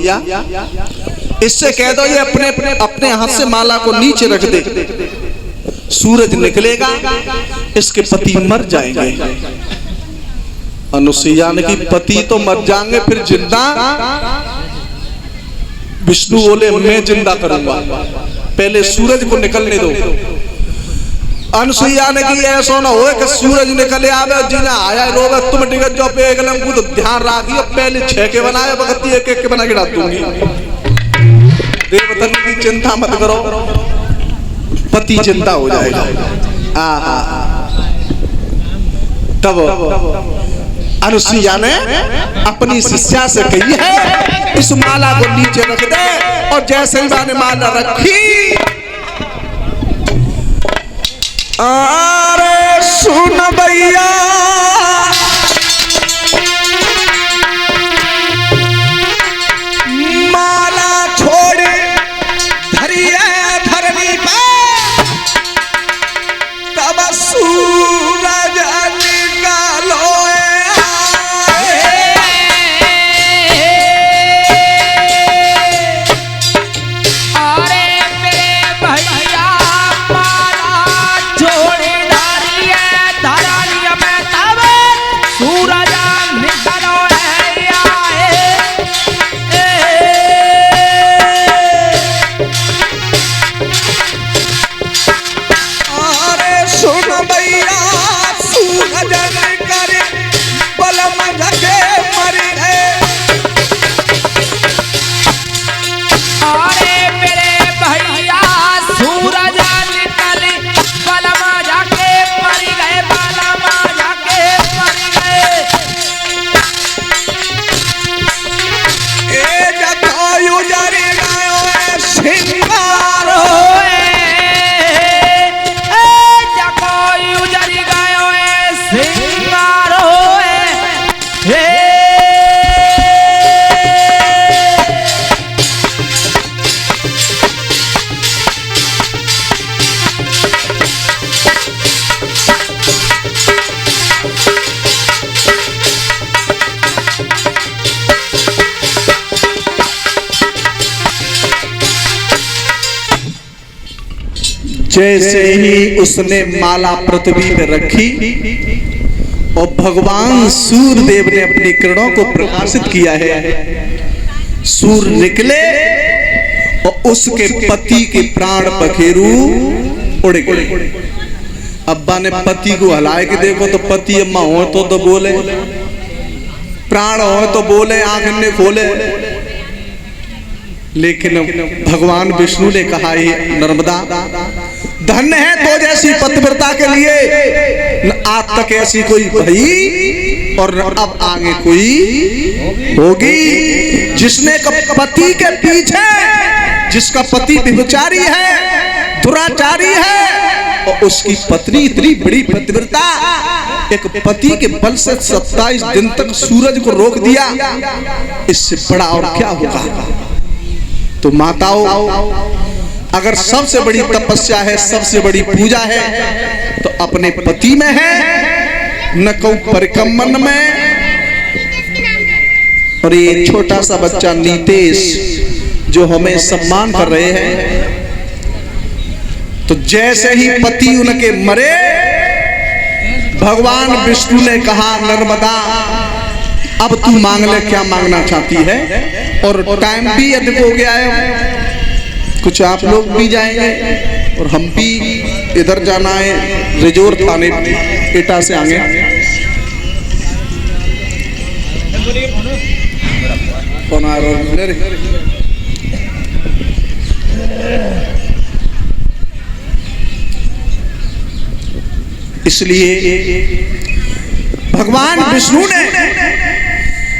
अनुसुईया, इससे कह दो ये अपने अपने हाथ से माला को नीचे रख दे, सूरज निकलेगा इसके पति मर जाएंगे। अनुसुईया ने कि पति तो मर जाएंगे, फिर जिंदा? विष्णु बोले मैं जिंदा करूंगा, पहले सूरज को निकलने दो। अनुसुईया ने कि ऐसा ना हो कि सूरज निकले आवे जिना आया रोवे तुम टिकट जो पे गलम को, तो ध्यान रखियो पहले 6 के बनाए बगती एक एक के बना के डाल दूंगी। देवतन की चिंता मत करो, पति चिंता हो जाएगा। तब अनुसुईया ने अपनी शिष्या से कही है इस माला को नीचे रख दे, और जैसे ही मैंने माला रखी, अरे सुन भैया माला छोड़ धरिए धरनी पे, तब सूरज निकालो। जैसे ही उसने माला पृथ्वी पे रखी और भगवान सूर्यदेव ने अपनी किरणों को प्रकाशित किया है, सूर्य निकले और उसके पति के प्राण पखेरु उड़ गए। अब्बा ने पति को हलाए के देखो तो पति अम्मा हो तो बोले, प्राण हो तो बोले, आंख ने खोले, लेकिन भगवान विष्णु ने कहा ये नर्मदा धन्य है तो जैसी पतिव्रता के लिए, न आज तक ऐसी कोई भई और न अब आगे कोई होगी। जिसने पति के पीछे, जिसका पति व्यभिचारी है, दुराचारी है, और उसकी पत्नी इतनी बड़ी पतिव्रता, एक पति के बल से 27 दिन तक सूरज को रोक दिया, इससे बड़ा और क्या होगा। तो माताओं, अगर सबसे बड़ी तपस्या है, सबसे बड़ी पूजा है, तो अपने पति में है, न कहूं परिक्रमण में। और ये छोटा सा बच्चा नीतेश जो हमें सम्मान कर रहे हैं, तो जैसे ही पति उनके मरे, भगवान विष्णु ने कहा नर्मदा अब तू मांग ले क्या मांगना चाहती है। और टाइम भी अधिक हो गया है, कुछ आप लोग भी जाएंगे और हम भी इधर जाना है, रिजोर थाने एटा से आगे। कौन आ रहा है? इसलिए भगवान विष्णु ने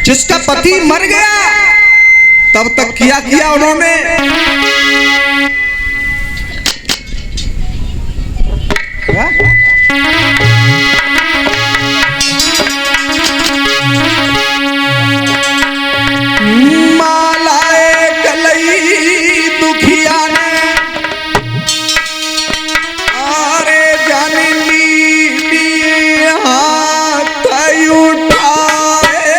जिसका पति मर गया तब तक किया उन्होंने, मालाए गलई दुखिया ने, अरे जानी हाथ उठाए,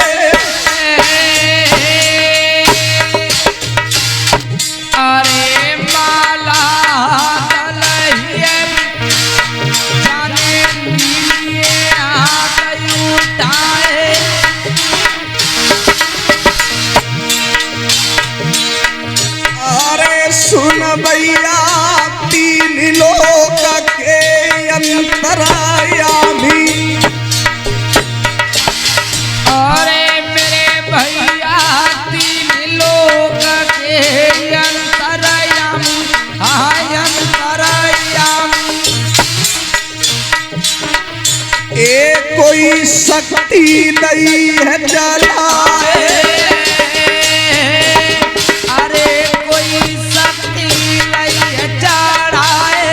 शक्ति दई है जलाए, अरे कोई शक्ति नहीं चढ़ाए।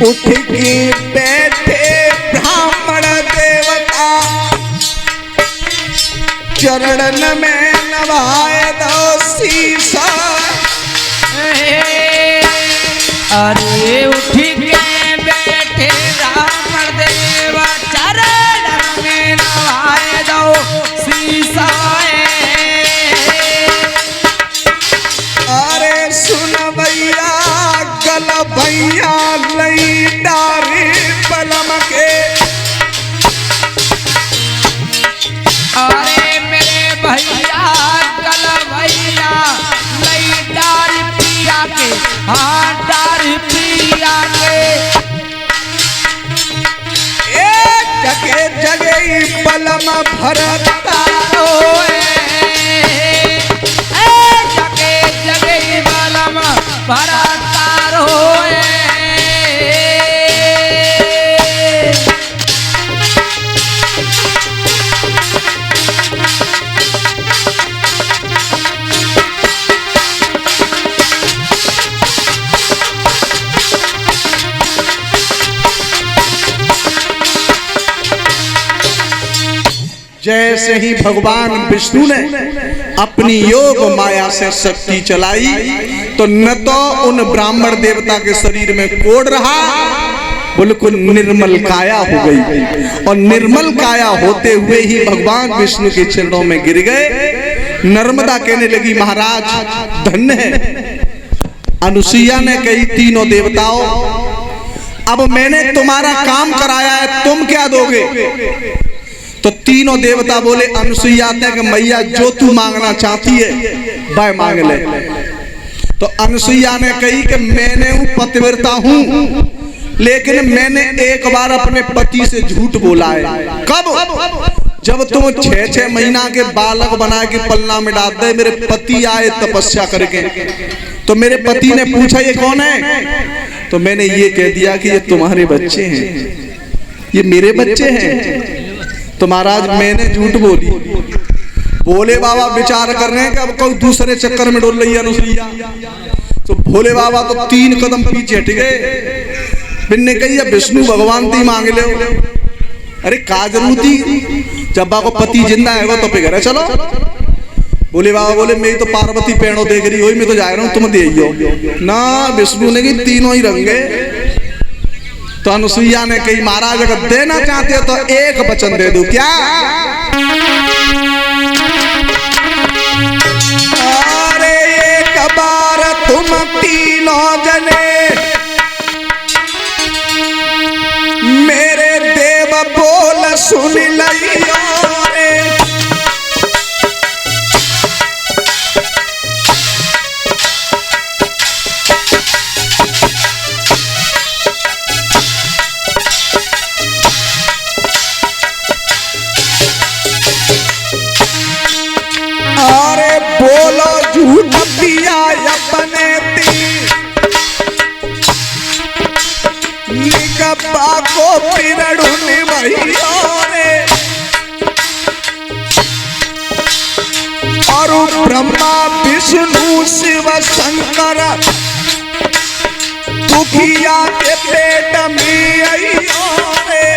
उठ के बैठे ब्राह्मण देवता, चरणन में नवाए दो शीशा। अरे उठ के बैठे ब्राह्मण देव, चरण में नवाए दो शीशाए। अरे सुन भैया गल भैया लई डारी बलम के, अरे मेरे भैया कल भैया लई डारी पिया के, हाँ डारी पिया के। जगे जगे बलम भरता रोए, जगे जगे बलम भरता रोए। जैसे ही भगवान विष्णु ने अपनी योग माया से शक्ति चलाई, तो न तो उन ब्राह्मण देवता के शरीर में कोढ़ रहा, बिल्कुल निर्मल काया हो गई। और निर्मल काया होते हुए ही भगवान विष्णु के चरणों में गिर गए। नर्मदा कहने लगी, महाराज धन्य है। अनुसुईया ने कही, तीनों देवताओं, अब मैंने तुम्हारा काम कराया है, तुम क्या दोगे? तो तीनों देवता बोले, अनुसुईया ने कि मैया जो तू मांगना चाहती है वह मांग ले। तो अनुसुईया ने कही कि मैंने पतिव्रता हूं, लेकिन मैंने एक बार अपने पति से झूठ बोला है। कब? जब तुम 6-6 महीना के बालक बना के पलना में डाल दे, मेरे पति आए तपस्या करके, तो मेरे पति ने पूछा ये कौन है? तो मैंने ये कह दिया कि ये तुम्हारे बच्चे हैं, ये मेरे बच्चे हैं। तो महाराज मैंने झूठ बोली। भोले बाबा विचार कर रहे हैं कि अब कोई दूसरे चक्कर में डोल रही है अनुसुईया। तो भोले बाबा तो 3 कदम पीछे हट गए। मैंने कही विष्णु भगवान ती मांग ले। अरे का जरूरती, जब बाबा पति जिंदा है वो तो पे करे चलो। भोले बाबा बोले, मैं तो पार्वती पेड़ों देख रही हो, मैं तो जा रहा हूँ, तुम दे ना। विष्णु ने कि तीनों ही रंगे। तो अनुसुईया ने कही, महाराज अगर देना चाहते हो तो एक वचन दे दूं क्या? अरे एक बार तुम तीनों जने मेरे देव बोल सुन लियो रे। अरे बोलो झूठ पिया अपने निगब्बा को पिरड़ुन भैया रे। और ब्रह्मा विष्णु शिव शंकर दुखिया के पेट में आइयो रे।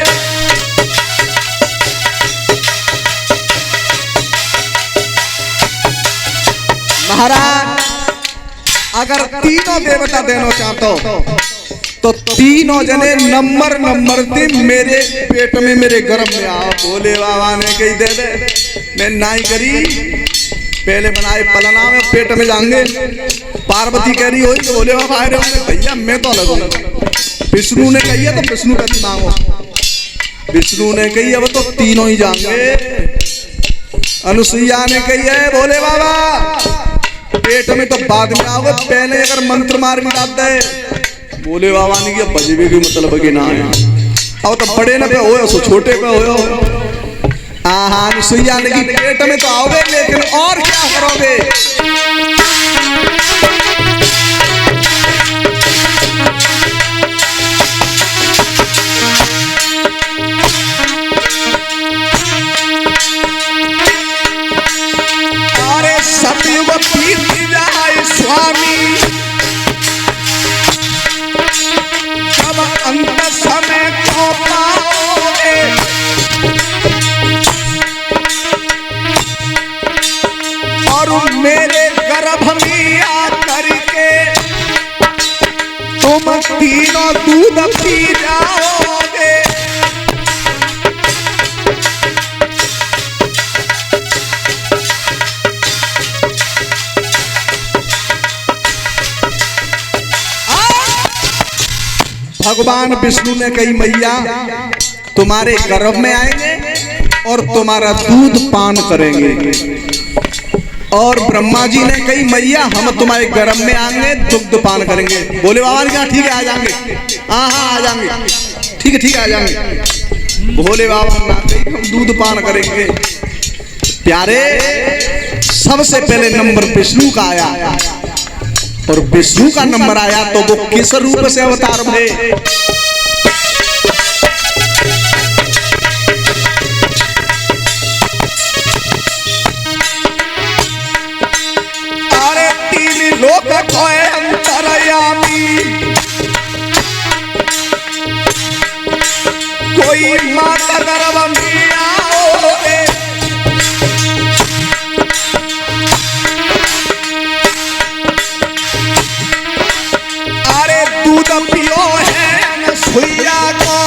महाराज अगर तीनों देवता देना चाहते हो तो तीनों जने नंबर दे मेरे पेट में, मेरे गर्भ में आओ। भोले बाबा ने कही दे दे, मैं नाई करी पहले बनाए पलना में पेट में जाएंगे। पार्वती कह रही हो तो भोले बाबा आए रहे, भैया मैं तो अलग हूँ। विष्णु ने कही है तो विष्णु का मांगो। विष्णु ने कही अब तो तीनों ही जाएंगे। अनुसुईया ने कही है भोले बाबा पेट में तो बाद में आओगे, पहले अगर मंत्र मार मिटा दे। भोले बाबा ने किया बजबे की मतलब के ना है, अब तो बड़े न पे हो सो छोटे पे हो। हाँ अनुसुईया ने की पेट में तो आओगे लेकिन और क्या करोगे। अरे सतयुग बीत जाए स्वामी, जब अंत समय को पाओगे, और मेरे गर्भ में आकर के तुम तीनों दूध पी जाओगे। भगवान विष्णु ने कही मैया तुम्हारे गर्भ में आएंगे और तुम्हारा दूध पान करेंगे। और ब्रह्मा जी ने कही मैया हम तुम्हारे गर्भ में आएंगे दुग्ध पान करेंगे। बोले बाबा ने कहा ठीक है आ जाएंगे। हाँ आ जाएंगे, ठीक है आ जाएंगे। भोले बाबा ने कही हम दूध पान करेंगे। प्यारे सबसे पहले नंबर विष्णु का आया, और विष्णु का नंबर आया तो वो किस रूप से अवतार हुए। अरे तीन लोक कोई अंतरयामी, कोई माता गर्भ में आओगे, दूध पियो है अनुसुईया को,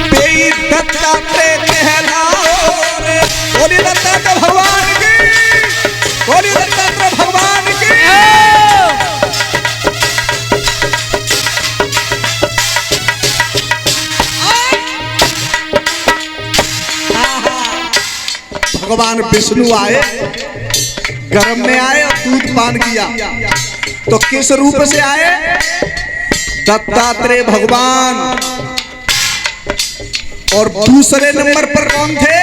पेई दत्तात्रेय कहलाओ रे। बोली दत्तात्रेय भगवान की, बोली दत्तात्रेय भगवान की। भगवान विष्णु आए, गर्भ में आए और दूध पान किया। तो किस रूप से आए? दत्तात्रेय भगवान। और दूसरे नंबर पर कौन थे?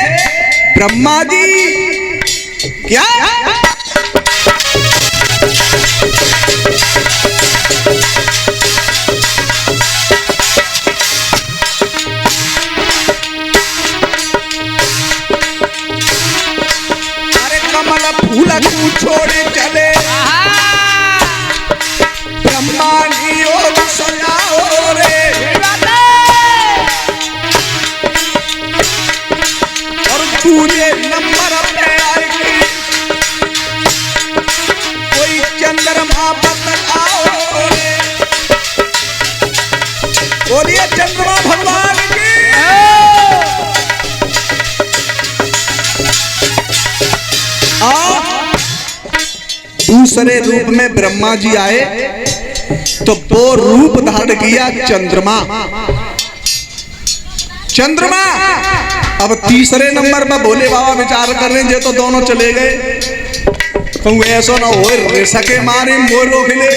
ब्रह्मा जी। क्या अरे कमल फूल को छोड़े चले, ब्रह्मांडी योग सजाओ रे। और दूसरे नंबर पे आएगी कोई चंद्रमा बतलाओ रे। बोलिए चंद्रमा भगवान की। दूसरे रूप में ब्रह्मा जी आए तो वो रूप धारण किया चंद्रमा। चंद्रमा अब तीसरे नंबर पर भोले बाबा विचार कर रहे हैं, तो दोनों चले गए। तो ऐसा ना हो सके मारे मोरो खिले।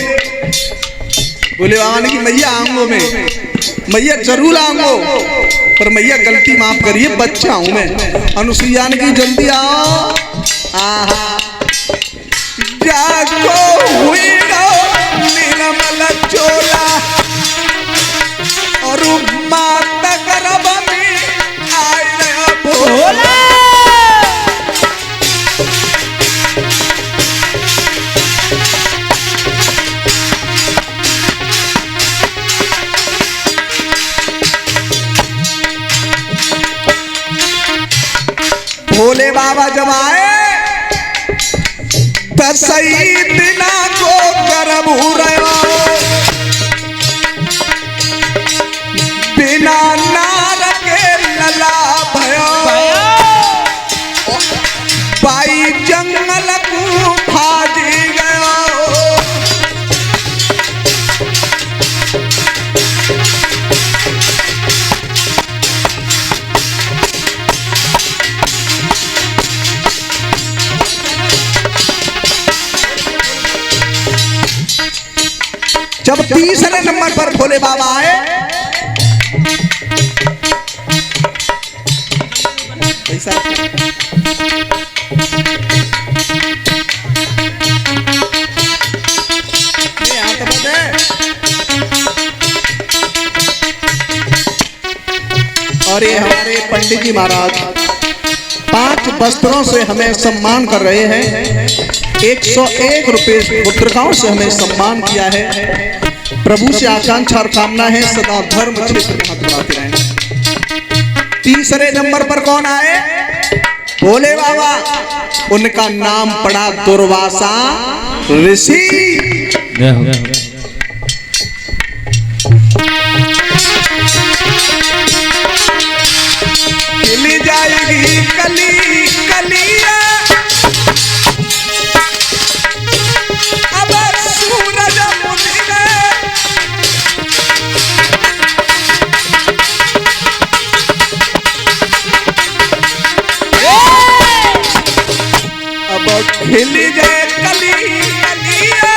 भोले बाबा ने कि मैया आऊंगो मैं, मैया जरूर आऊंगो, पर मैया गलती माफ करिए बच्चा हूं मैं। अनुसुईया ने कि जल्दी आओ। जागो हुई निर्मल चोला, और माता गर्भ में आया भोला। भोले बाबा जब आए सही दिना को गर्भ रहो, बिना नार के लला भयो, पाई जंगल को भाजी गयो। तीसरे नंबर पर भोले बाबा आए, पैसा यहाँ तो बंद है। और ये हमारे पंडित जी महाराज 5 वस्त्रों से हमें सम्मान कर रहे हैं। 101 रुपये मुद्रिकाओं से हमें सम्मान किया है। प्रभु से आकांक्षा और कामना है सदा धर्म क्षेत्र में हाथ बढ़ाते रहें। तीसरे नंबर पर कौन आए? भोले बाबा। उनका नाम पड़ा दुर्वासा ऋषि। खिली जाएगी कली कलिया, अब सूरज मुनि में अब खिली जाए कली कलिया,